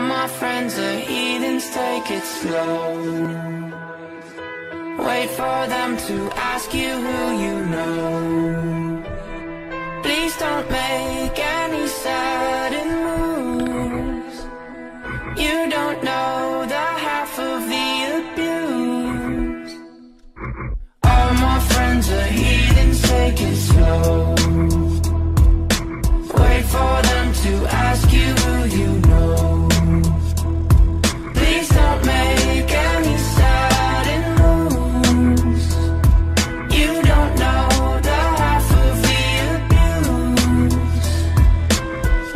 my friends are heathens, take it slow. Wait for them to ask you who you know. Please don't make any sudden moves. You don't know the half of the abuse. All my friends are heathens, take it slow. Wait for them to ask you who you know. Please don't make any sudden moves. You don't know the half of the abuse.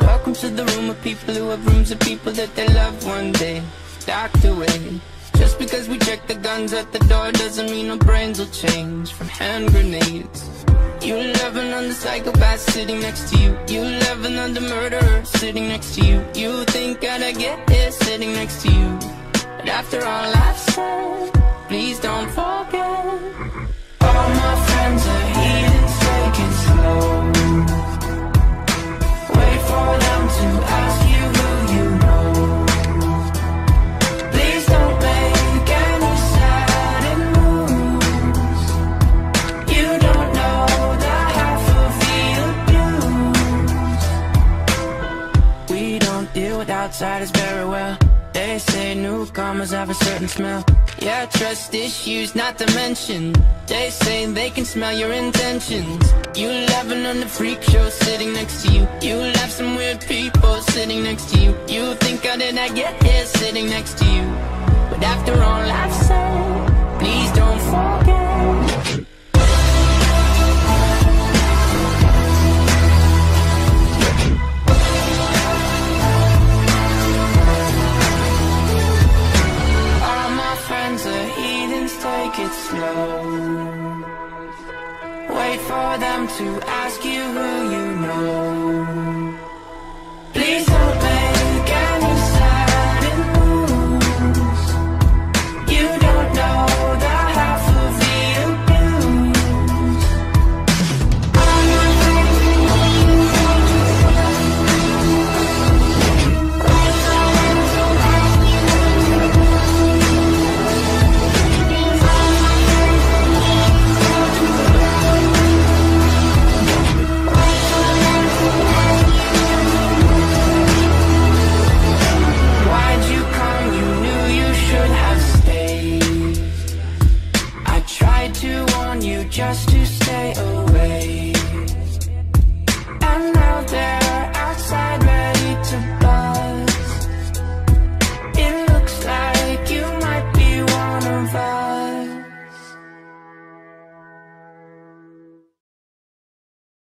Welcome to the room of people who have rooms of people that they love one day docked away. Just because we check the guns at the door doesn't mean our brains will change from hand grenades. You love another psychopath sitting next to you. You love another murderer sitting next to you. You think I'd get here sitting next to you. But after all I've said, please don't forget. All my friends are heathens, take it slow. Wait for them to ask you who you know. Please don't make any sudden moves. You don't know the half of the abuse. We don't deal with outsiders very well. They say newcomers have a certain smell. Yeah, trust issues not to mention. They say they can smell your intentions. You laughing on the freak show sitting next to you. You laugh some weird people sitting next to you. You think how did I get here sitting next to you. But after all I've said, please don't forget. Take it slow. Wait for them to ask you who you know.